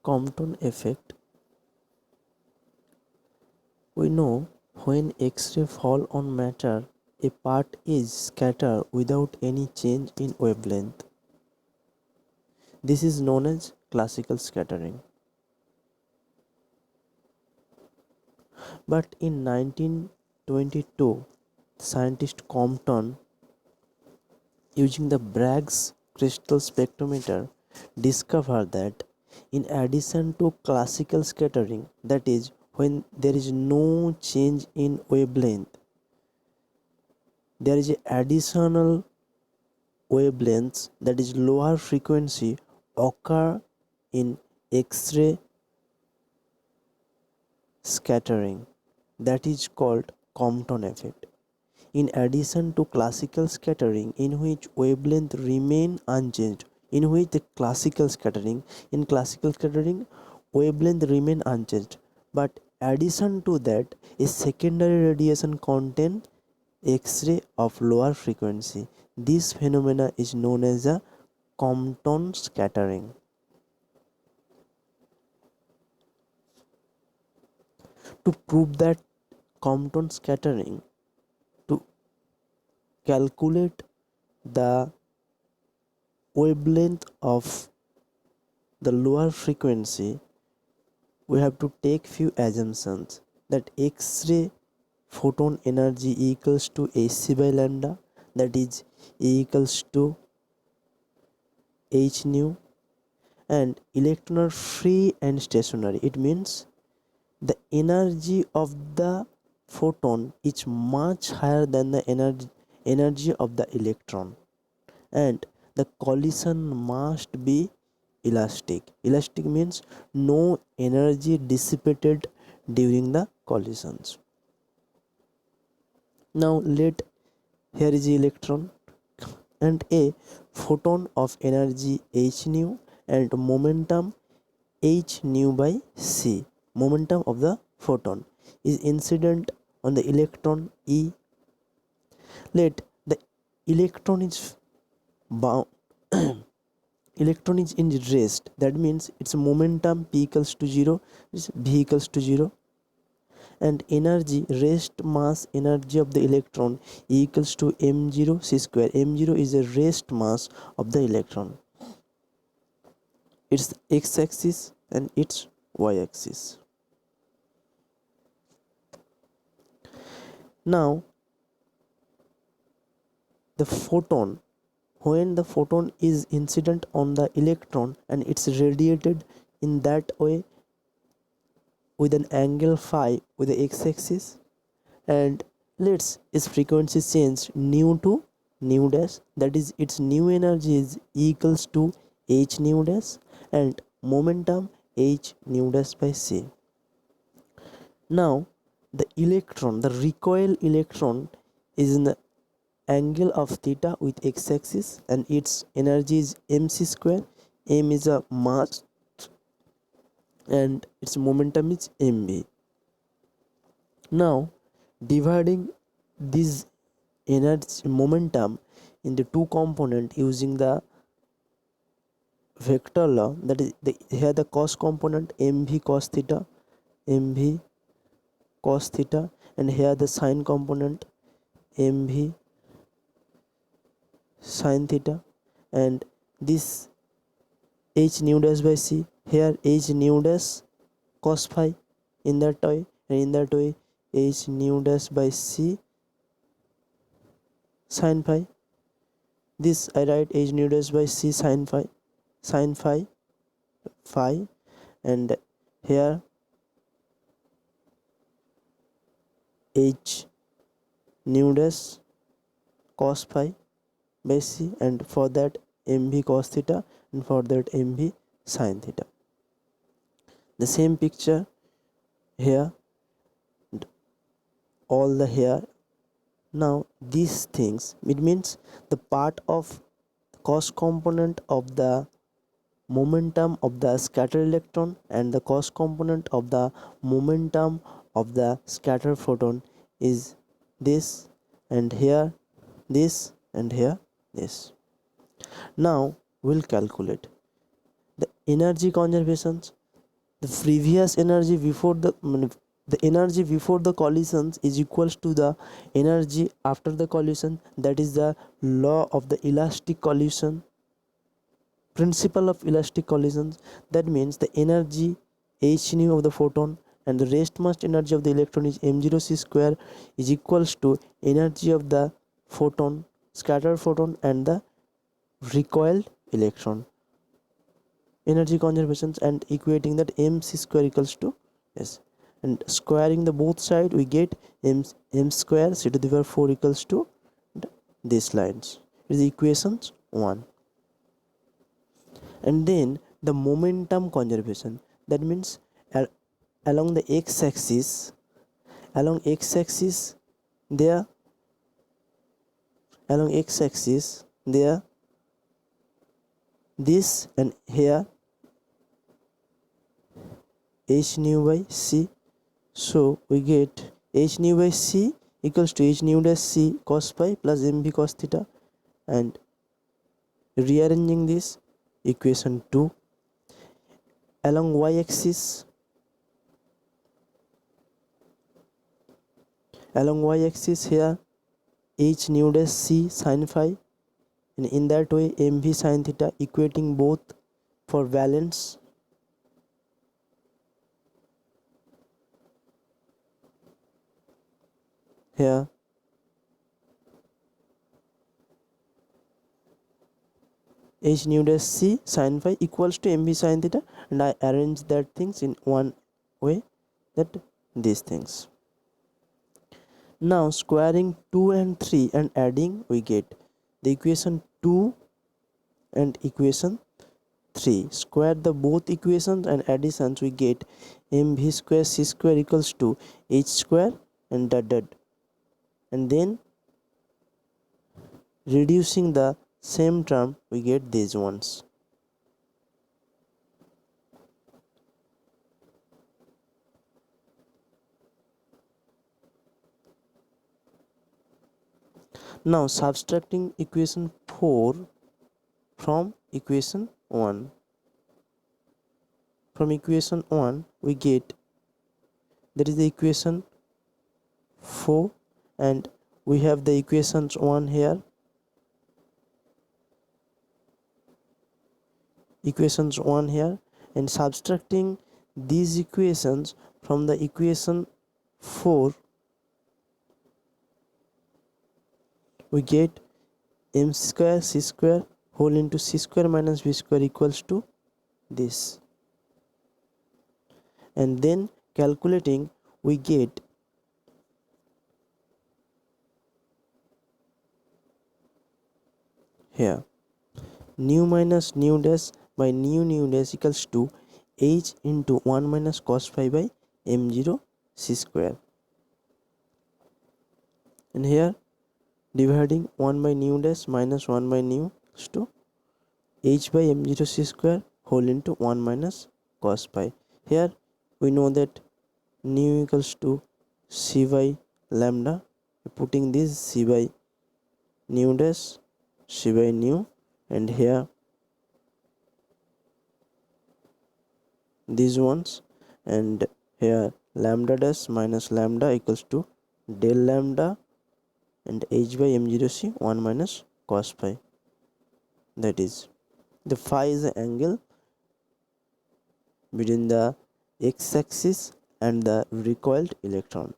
Compton effect. We know when X-ray fall on matter, a part is scattered without any change in wavelength. This is known as classical scattering. But in 1922, scientist Compton, using the Bragg's crystal spectrometer, discovered that in addition to classical scattering, that is, when there is no change in wavelength, there is an additional wavelengths, that is lower frequency, occur in X-ray scattering, that is called Compton effect. In addition to classical scattering, in which wavelength remain unchanged, in classical scattering wavelength remain unchanged, but addition to that, a secondary radiation contain X-ray of lower frequency. This phenomena is known as a Compton scattering. To prove that Compton scattering, to calculate the wavelength of the lower frequency, we have to take few assumptions that X-ray photon energy equals to Hc by lambda, that is equals to h nu, and electron are free and stationary. It means the energy of the photon is much higher than the energy of the electron, and the collision must be elastic. Elastic means no energy dissipated during the collisions. Now here is the electron and a photon of energy h nu and momentum h nu by c. Momentum of the photon is incident on the electron E. Let the electron is bound electron is in rest, that means its momentum p equals to 0, is v equals to 0, and energy, rest mass energy of the electron equals to m0 c square. M0 is a rest mass of the electron, its x-axis and its y-axis. Now the photon, when the photon is incident on the electron and it's radiated in that way with an angle phi with the x-axis, and let's its frequency change nu to nu dash, that is its new energy is equals to h nu dash and momentum h nu dash by c. Now the electron, the recoil electron is in the angle of theta with x-axis and its energy is mc square. M is a mass and its momentum is mv. Now dividing this energy momentum in the two component using the vector law, that is here the cos component mv cos theta, mv cos theta, and here the sine component mv sine theta, and this h nu dash by c, here h nu dash cos phi in that way, and in that way h nu dash by c sine phi. This I write h nu dash by c sine phi, sine phi, and here h nu dash cos phi by c, and for that mv cos theta, and for that mv sine theta. The same picture here, all the here. Now these things, it means the part of cos component of the momentum of the scattered electron and the cos component of the momentum of the scattered photon is this, and here this, and here this. Now we'll calculate the energy conservations. the previous energy before the energy before the collisions is equals to the energy after the collision. That is the law of the elastic collision, principle of elastic collisions. That means the energy h nu of the photon and the rest mass energy of the electron is m0 c square is equals to energy of the photon, scattered photon, and the recoiled electron, energy conservations, and equating that mc square equals to s, and squaring the both side we get m square c to the power 4 equals to these lines. It is equations 1. And then the momentum conservation, that means al- along the x-axis, there, along x-axis there, this and here h nu by c. So we get h nu by c equals to h nu dash c cos pi plus mv cos theta, and rearranging this, equation 2. Along y-axis, here h nu dash c sin phi, and in that way mv sin theta, equating both for valence. Here h nu dash c sin phi equals to mv sin theta, and I arrange that things in one way, that these things. Now squaring 2 and 3 and adding, we get the equation 2 and equation 3. Square the both equations and additions, we get mv square c square equals to h square and dot dot, and then reducing the same term we get these ones. Now subtracting equation 4 from equation 1. From equation 1 we get, that is the equation 4, and we have the equations 1 here, equations 1 here, and subtracting these equations from the equation 4, we get m square c square whole into c square minus b square equals to this, and then calculating, we get here nu minus nu dash by nu dash equals to h into 1 minus cos phi by m0 c square, and here dividing 1 by nu dash minus 1 by nu is to h by m0 c square whole into 1 minus cos pi. Here we know that nu equals to c by lambda, putting this c by nu dash, c by nu, and here these ones, and here lambda dash minus lambda equals to del lambda, and h by m0 c 1 minus cos pi. That is, the phi is the angle between the x-axis and the recoiled electron.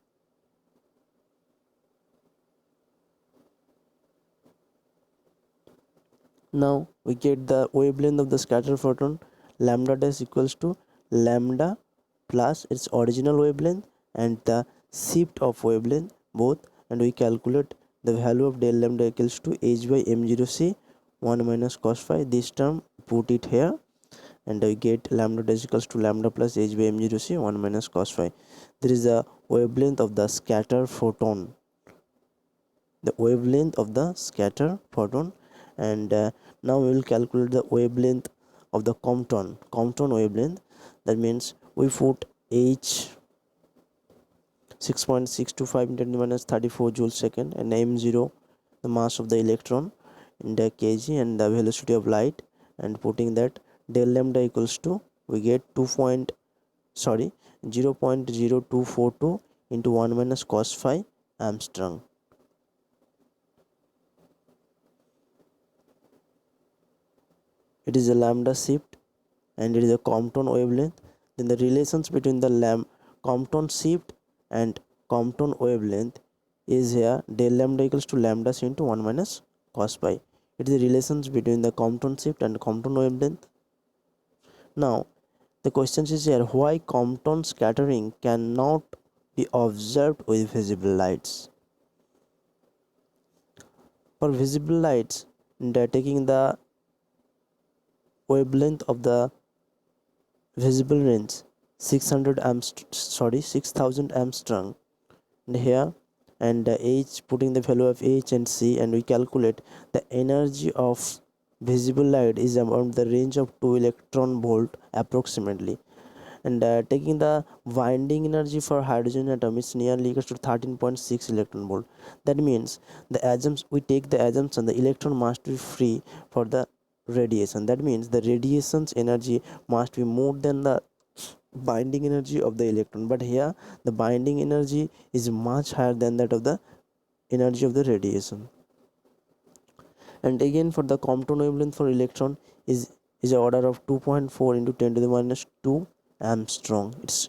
Now we get the wavelength of the scattered photon, lambda dash equals to lambda plus its original wavelength and the shift of wavelength both, and we calculate the value of del lambda equals to h by m0 c 1 minus cos phi. This term put it here, and we get lambda dash equals to lambda plus h by m0 c 1 minus cos phi. There is the wavelength of the scattered photon, the wavelength of the scattered photon, and now we will calculate the wavelength of the Compton wavelength. That means we put h 6.625 × 10⁻34 joules second, and m0 the mass of the electron in the kg and the velocity of light, and putting that del lambda equals to, we get 2.9 sorry 0.0242 into 1 minus cos phi Armstrong. It is a lambda shift and it is a Compton wavelength. Then the relations between the Compton shift and Compton wavelength is here del lambda equals to lambda c into 1 minus cos pi. It is the relations between the Compton shift and Compton wavelength. Now the question is here, why Compton scattering cannot be observed with visible lights? For visible lights, they are taking the wavelength of the visible range 6000 Armstrong, and here and h, putting the value of h and c, and we calculate the energy of visible light is around the range of 2 electron volt approximately, and taking the binding energy for hydrogen atom is nearly equals to 13.6 electron volt. That means the atoms, we take the assumption the electron must be free for the radiation. That means the radiation's energy must be more than the binding energy of the electron, but here the binding energy is much higher than that of the energy of the radiation. And again for the Compton wavelength for electron is a order of 2.4 into 10 to the minus 2 Armstrong. It's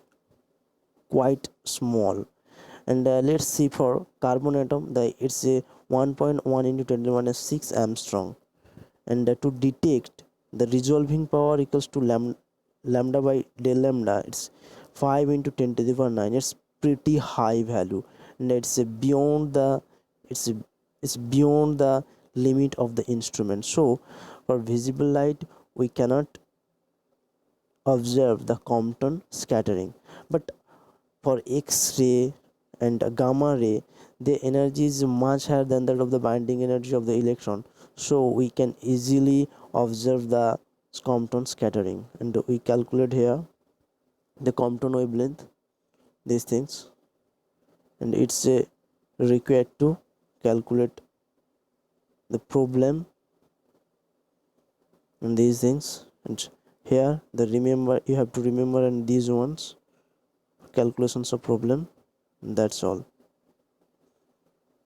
quite small. And let's see for carbon atom, the it's a 1.1 into 10 to the minus 6 Armstrong. And to detect the resolving power equals to lambda by del lambda, it's 5 into 10 to the power 9. It's pretty high value, and it's beyond the it's it's beyond the limit of the instrument. So for visible light we cannot observe the Compton scattering, but for X-ray and gamma ray the energy is much higher than that of the binding energy of the electron, so we can easily observe the Compton scattering. And we calculate here the Compton wavelength, these things, and it's required to calculate the problem and these things. And here the remember, you have to remember and these ones calculations of problem. That's all.